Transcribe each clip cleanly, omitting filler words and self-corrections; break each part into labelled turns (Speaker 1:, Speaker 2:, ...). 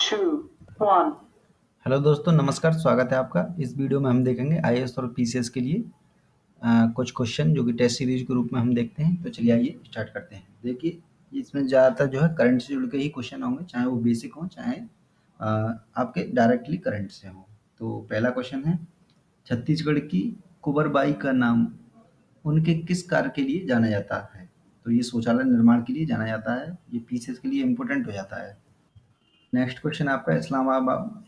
Speaker 1: 2, 1।
Speaker 2: Hello दोस्तों, नमस्कार। स्वागत है आपका। इस वीडियो में हम देखेंगे आईएएस और पीसीएस के लिए कुछ क्वेश्चन जो कि टेस्ट सीरीज के रूप में हम देखते हैं। तो चलिए आइए स्टार्ट करते हैं। देखिए, इसमें ज़्यादातर जो है करंट से जुड़ के ही क्वेश्चन होंगे, चाहे वो बेसिक हों, चाहे आपके डायरेक्टली करंट से हों। तो पहला क्वेश्चन है, छत्तीसगढ़ की कुंवरबाई का नाम उनके किस कार्य के लिए जाना जाता है? तो ये शौचालय निर्माण के लिए जाना जाता है। ये पीसीएस के लिए इम्पोर्टेंट हो जाता है। नेक्स्ट क्वेश्चन आपका,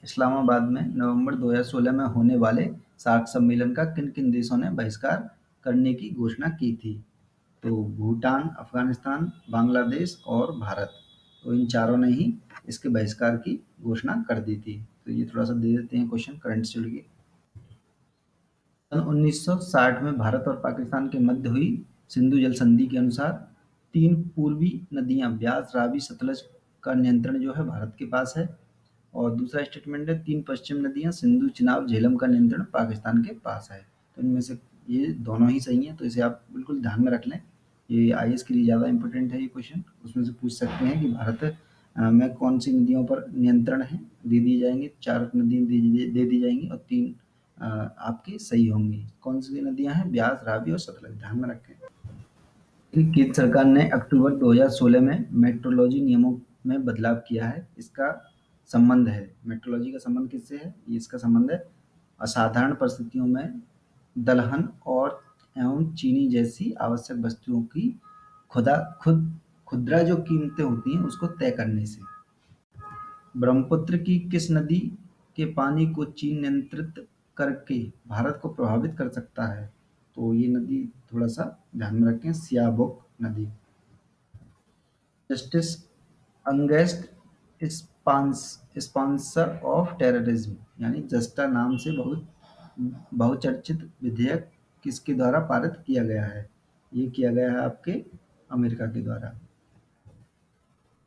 Speaker 2: इस्लामाबाद में नवंबर 2016 में होने वाले सार्क सम्मेलन का किन-किन देशों ने बहिष्कार करने की घोषणा की थी? तो भूटान, अफगानिस्तान, बांग्लादेश और भारत। तो इन चारों ने ही इसके बहिष्कार की घोषणा कर दी थी। तो ये थोड़ा सा दे देते हैं क्वेश्चन करंट से जुड़ के। सन 1960 में भारत और पाकिस्तान के मध्य हुई सिंधु जल संधि के अनुसार 3 पूर्वी नदियां ब्यास, रावी, सतलज का नियंत्रण जो है भारत के पास है। और दूसरा स्टेटमेंट है, 3 पश्चिम नदियां सिंधु, चिनाब, झेलम का नियंत्रण पाकिस्तान के पास है। तो इनमें से ये दोनों ही सही हैं, तो इसे आप बिल्कुल ध्यान में रख लें। ये आईएएस के लिए ज़्यादा इंपॉर्टेंट है ये क्वेश्चन। उसमें से पूछ सकते हैं कि भारत में कौन सी नदियों पर नियंत्रण है, दे दिए जाएंगे। 4 नदी दे दी जाएंगी और 3 आपकी सही होंगी। कौन सी नदियां हैं? ब्यास, रावी और सतलज। ध्यान में रखें कि केंद्र सरकार ने अक्टूबर 2016 में मेट्रोलॉजी नियमों में बदलाव किया है। इसका संबंध है, मेट्रोलॉजी का संबंध किससे है? ये इसका संबंध है असाधारण परिस्थितियों में दलहन और एवं चीनी जैसी आवश्यक वस्तुओं की खुदरा जो कीमतें होती हैं उसको तय करने से। ब्रह्मपुत्र की किस नदी के पानी को चीन नियंत्रित करके भारत को प्रभावित कर सकता है? तो ये नदी थोड़ा सा ध्यान में रखें, सियाबोक नदी। Justice against sponsor of terrorism यानी जस्टा नाम से बहुचर्चित विधेयक किसके द्वारा पारित किया गया है? ये किया गया है आपके अमेरिका के द्वारा।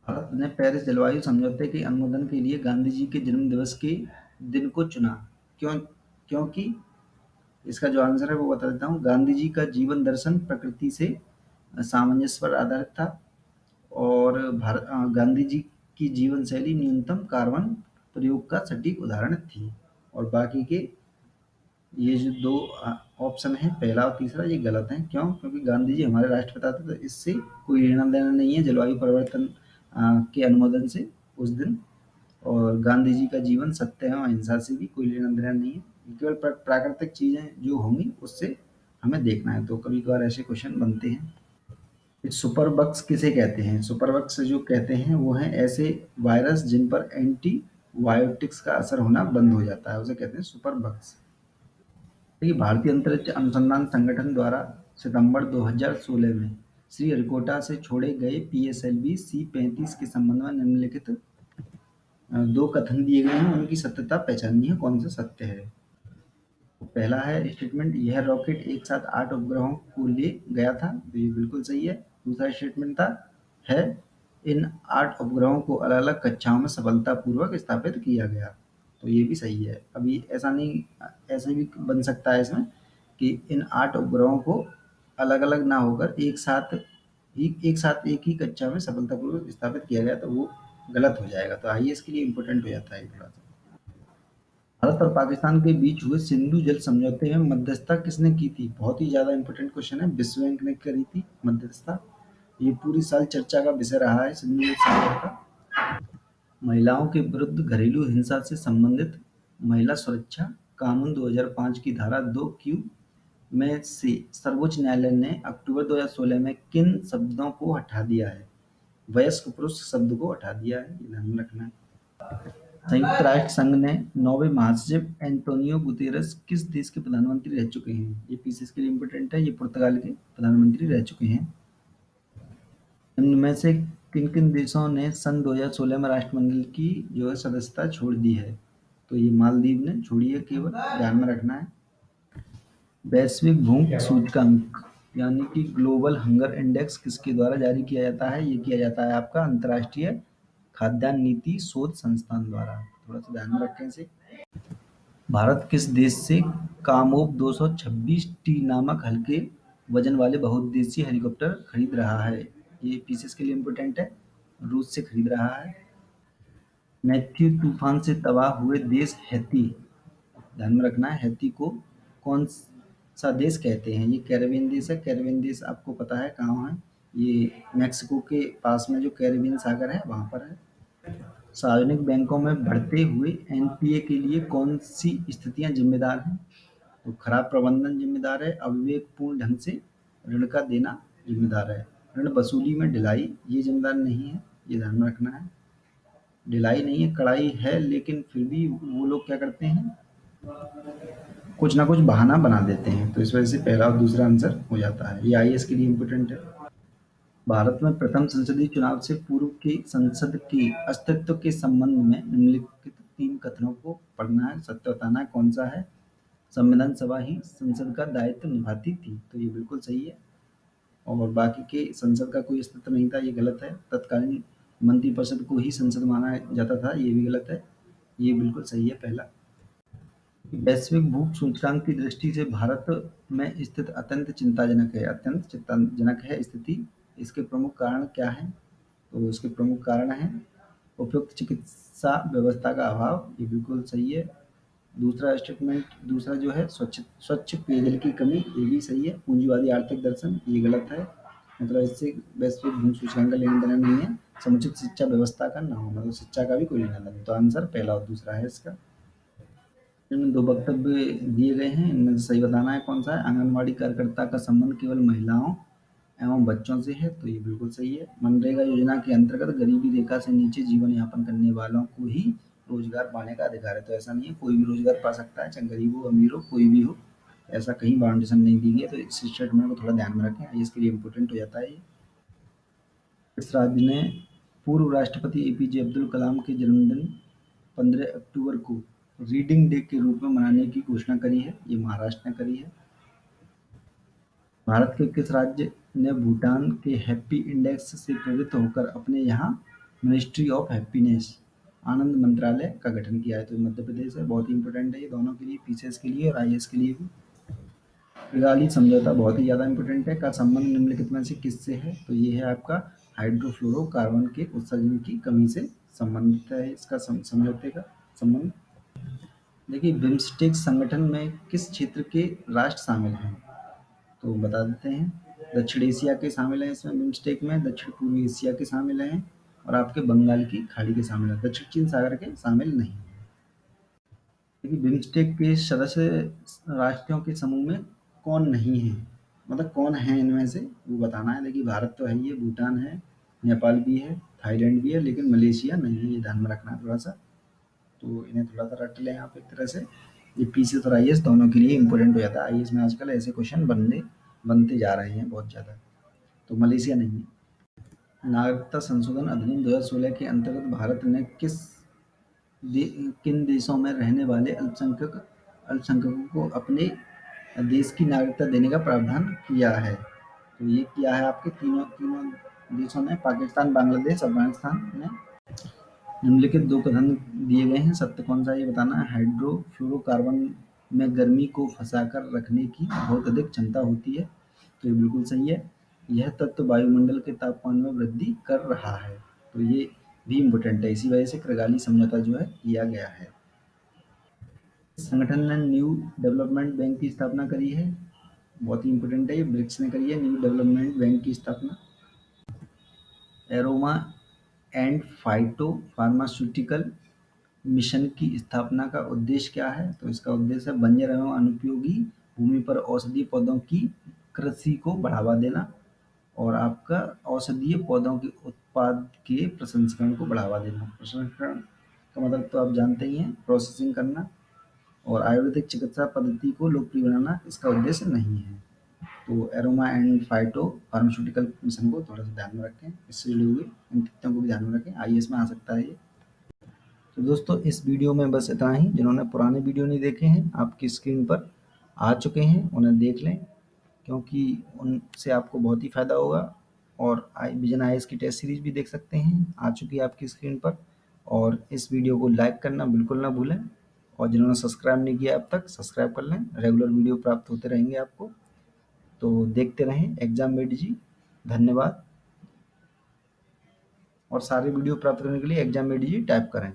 Speaker 2: भारत ने पेरिस जलवायु समझौते के अनुमोदन के लिए गांधी जी के जन्म दिवस के दिन को चुना। क्यों? क्योंकि इसका जो आंसर है वो बता देता हूँ। गांधी जी का जीवन दर्शन प्रकृति से सामंजस्य पर आधारित था और गांधी जी की जीवन शैली न्यूनतम कार्बन प्रयोग का सटीक उदाहरण थी। और बाकी के ये जो 2 ऑप्शन हैं, पहला और तीसरा, ये गलत हैं। क्यों? क्योंकि गांधी जी हमारे राष्ट्रपिता थे, तो इससे कोई लेना-देना नहीं है जलवायु परिवर्तन के अनुमोदन से उस दिन। और गांधी जी का जीवन सत्य एवं अहिंसा से भी कोई लेना-देना नहीं है। केवल प्राकृतिक चीज़ें जो होंगी उससे हमें देखना है। तो कभी-कभार ऐसे क्वेश्चन बनते हैं। सुपर बग्स किसे कहते हैं? सुपर बग्स जो कहते हैं वो हैं ऐसे वायरस जिन पर एंटीबायोटिक्स का असर होना बंद हो जाता है, उसे कहते हैं सुपर बग्स। देखिए, भारतीय अंतरिक्ष अनुसंधान संगठन द्वारा सितंबर 2016 में श्रीहरिकोटा से छोड़े गए पीएसएलवी C-35 के संबंध में निम्नलिखित 2 कथन दिए गए हैं, उनकी सत्यता पहचाननी है, कौन सा सत्य है। पहला है स्टेटमेंट, यह रॉकेट एक साथ 8 उपग्रहों को ले गया था, तो ये बिल्कुल सही है। दूसरा स्टेटमेंट था है इन 8 उपग्रहों को अलग-अलग कक्षाओं में सफलतापूर्वक स्थापित किया गया, तो ये भी सही है। अभी ऐसा नहीं, ऐसे भी बन सकता है इसमें कि इन 8 उपग्रहों को अलग-अलग ना होकर एक साथ एक ही कक्षा में सफलतापूर्वक स्थापित किया गया, तो वो गलत हो जाएगा। तो आईएएस के लिए इम्पोर्टेंट हो जाता है थोड़ा-सा। भारत और पाकिस्तान के बीच हुए सिंधु जल समझौते में मध्यस्थता किसने की थी? बहुत ही ज़्यादा इंपॉर्टेंट क्वेश्चन है। विश्व बैंक ने करी थी मध्यस्थता। ये पूरी साल चर्चा का विषय रहा है सिंधु जल समझौता। महिलाओं के विरुद्ध घरेलू हिंसा से संबंधित महिला सुरक्षा कानून 2005 की धारा 2Q में से सर्वोच्च न्यायालय ने अक्टूबर 2016 में किन शब्दों को हटा दिया है? वयस्क पुरुष शब्द को हटा दिया है, ये ध्यान में रखना है। संयुक्त राष्ट्र संघ ने 9वें महासचिव एंटोनियो गुतेरेस किस देश के प्रधानमंत्री रह चुके हैं? ये पीसीएस के लिए इम्पोर्टेंट है। ये पुर्तगाल के प्रधानमंत्री रह चुके हैं। इनमें से किन-किन देशों ने सन 2016 में राष्ट्रमंडल की जो है सदस्यता छोड़ दी है? तो ये मालदीव ने छोड़ी है, केवल ध्यान में रखना है। वैश्विक भूख सूचकांक यानी कि ग्लोबल हंगर इंडेक्स किसके द्वारा जारी किया जाता है? ये किया जाता है आपका अंतर्राष्ट्रीय खाद्यान्न नीति शोध संस्थान द्वारा। थोड़ा सा ध्यान में रखें इसे। भारत किस देश से कामोव 226T नामक हल्के वजन वाले बहुउद्देशीय हेलीकॉप्टर खरीद रहा है? ये पीसीएस के लिए इम्पोर्टेंट है। रूस से खरीद रहा है। मैथ्यू तूफान से तबाह हुए देश हैती। ध्यान में रखना है, हैती को कौन सा देश कहते हैं? ये कैरेबियन देश है। कैरेबियन देश आपको पता है कहाँ है? ये मेक्सिको के पास में जो कैरेबियन सागर है वहाँ पर है। सार्वजनिक बैंकों में बढ़ते हुए एनपीए के लिए कौन सी स्थितियां जिम्मेदार हैं? तो खराब प्रबंधन जिम्मेदार है, अविवेकपूर्ण ढंग से ऋण का देना जिम्मेदार है, ऋण वसूली में ढिलाई ये जिम्मेदार नहीं है, ये ध्यान में रखना है। ढिलाई नहीं है, कड़ाई है, लेकिन फिर भी वो लोग क्या करते हैं, कुछ ना कुछ बहाना बना देते हैं, तो इस वजह से पहला और दूसरा आंसर हो जाता है। ये आईएएस के लिए इम्पोर्टेंट है। भारत में प्रथम संसदीय चुनाव से पूर्व के संसद के अस्तित्व के संबंध में निम्नलिखित 3 कथनों को पढ़ना है, सत्य बताना है कौन सा है। संविधान सभा ही संसद का दायित्व निभाती थी, तो ये बिल्कुल सही है। और बाकी के संसद का कोई अस्तित्व नहीं था, ये गलत है। तत्कालीन मंत्रिपरिषद को ही संसद माना जाता था, ये भी गलत है। ये बिल्कुल सही है पहला। वैश्विक भूख सूचकांक की दृष्टि से भारत में स्थिति अत्यंत चिंताजनक है। अत्यंत चिंताजनक है स्थिति। इसके प्रमुख कारण क्या हैं? तो इसके प्रमुख कारण हैं उपयुक्त चिकित्सा व्यवस्था का अभाव, ये बिल्कुल सही है। दूसरा स्टेटमेंट, दूसरा जो है स्वच्छ स्वच्छ पेयजल की कमी, ये भी सही है। पूंजीवादी आर्थिक दर्शन, ये गलत है। मतलब इससे वैश्विक भूख सूचकांक का लेना देना नहीं है। समुचित शिक्षा व्यवस्था का ना होना, तो शिक्षा का भी कोई लेना देना नहीं। तो आंसर पहला और दूसरा है इसका। इनमें 2 वक्तव्य दिए गए हैं, इनमें से सही बताना है कौन-सा है। आंगनवाड़ी कार्यकर्ता का संबंध केवल महिलाओं एवं बच्चों से है, तो ये बिल्कुल सही है। मनरेगा योजना के अंतर्गत गरीबी रेखा से नीचे जीवन यापन करने वालों को ही रोजगार पाने का अधिकार है, तो ऐसा नहीं है, कोई भी रोजगार पा सकता है, चाहे गरीब हो, अमीर हो, कोई भी हो। ऐसा कहीं बाउंडेशन नहीं दी गई है, तो इस स्टेटमेंट को थोड़ा ध्यान में रखें, इसके लिए इम्पोर्टेंट हो जाता है ये। इस राज्य ने पूर्व राष्ट्रपति एपीजे अब्दुल कलाम के जन्मदिन 15 अक्टूबर को रीडिंग डे के रूप में मनाने की घोषणा करी है, ये महाराष्ट्र ने करी है। भारत के किस राज्य ने भूटान के हैप्पी इंडेक्स से प्रेरित होकर अपने यहाँ मिनिस्ट्री ऑफ हैप्पीनेस आनंद मंत्रालय का गठन किया है? तो मध्य प्रदेश है। बहुत ही इंपॉर्टेंट है ये दोनों के लिए, पीसीएस के लिए और आईएएस के लिए भी। किगाली समझौता बहुत ही ज़्यादा इंपॉर्टेंट है। का संबंध निम्नलिखित में से किससे है? तो ये है आपका हाइड्रोफ्लोरोकार्बन के उत्सर्जन की कमी से संबंधित है इसका समझौते का संबंध। देखिए, बिम्स्टेक संगठन में किस क्षेत्र के राष्ट्र शामिल हैं? तो बता देते हैं। दक्षिण एशिया के शामिल हैं इसमें बिम्स्टेक में, दक्षिण पूर्वी एशिया के शामिल हैं और आपके बंगाल की खाड़ी के शामिल हैं, दक्षिण चीन सागर के शामिल नहीं। देखिए, बिम्स्टेक के सदस्य राष्ट्रों के समूह में कौन नहीं है, मतलब कौन है इनमें से वो बताना है। देखिए, भारत तो है ही है, भूटान है, नेपाल भी है, थाईलैंड भी है, लेकिन मलेशिया नहीं है, ये ध्यान में रखना है थोड़ा सा। तो इन्हें थोड़ा-सा रट लें आप एक तरह से। ये पीसीएस और आईएएस दोनों के लिए इम्पोर्टेंट हो जाता है। आईएएस में आजकल ऐसे क्वेश्चन बनते जा रहे हैं बहुत ज़्यादा। तो मलेशिया नहीं है। नागरिकता संशोधन अधिनियम 2016 के अंतर्गत भारत ने दे, किन देशों में रहने वाले अल्पसंख्यकों को अपने देश की नागरिकता देने का प्रावधान किया है? तो ये किया है आपके तीनों तीनों देशों ने, पाकिस्तान, बांग्लादेश, अफगानिस्तान में। निम्नलिखित 2 कथन दिए गए हैं, सत्य कौन-सा है ये बताना है। हाइड्रोफ्लोरोकार्बन में गर्मी को फँसाकर रखने की बहुत अधिक क्षमता होती है, तो ये बिल्कुल सही है। यह तत्व वायुमंडल के तापमान में वृद्धि कर रहा है, तो ये भी इम्पोर्टेंट है। इसी वजह से किगाली समझौता जो है किया गया है। इस संगठन ने न्यू डेवलपमेंट बैंक की स्थापना करी है, बहुत ही इम्पोर्टेंट है ये, ब्रिक्स ने करी है न्यू डेवलपमेंट बैंक की स्थापना। Aroma and phyto pharmaceutical mission की स्थापना का उद्देश्य क्या है? तो इसका उद्देश्य है बंजर एवं अनुपयोगी भूमि पर औषधीय पौधों की कृषि को बढ़ावा देना और आपका औषधीय पौधों के उत्पाद के प्रसंस्करण को बढ़ावा देना। प्रसंस्करण का मतलब तो आप जानते ही हैं, प्रोसेसिंग करना। और आयुर्वेदिक चिकित्सा पद्धति को लोकप्रिय बनाना इसका उद्देश्य नहीं है। तो aroma and phyto pharmaceutical mission को थोड़ा सा ध्यान में रखें, इससे जुड़े हुए इन तथ्यों को भी ध्यान में रखें, आईएएस में आ सकता है ये। तो दोस्तों, इस वीडियो में बस इतना ही। जिन्होंने पुराने वीडियो नहीं देखे हैं, आपकी स्क्रीन पर आ चुके हैं, उन्हें देख लें, क्योंकि उनसे आपको बहुत ही फ़ायदा होगा। और विजन आईएएस की टेस्ट सीरीज भी देख सकते हैं, आ चुकी है आपकी स्क्रीन पर। और इस वीडियो को लाइक करना बिल्कुल ना भूलें, और जिन्होंने सब्सक्राइब नहीं किया अब तक, सब्सक्राइब कर लें। रेगुलर वीडियो प्राप्त होते रहेंगे आपको, तो देखते रहें एग्जाम मेड जी। धन्यवाद। और सारे वीडियो प्राप्त करने के लिए एग्जाम मेड जी टाइप करें।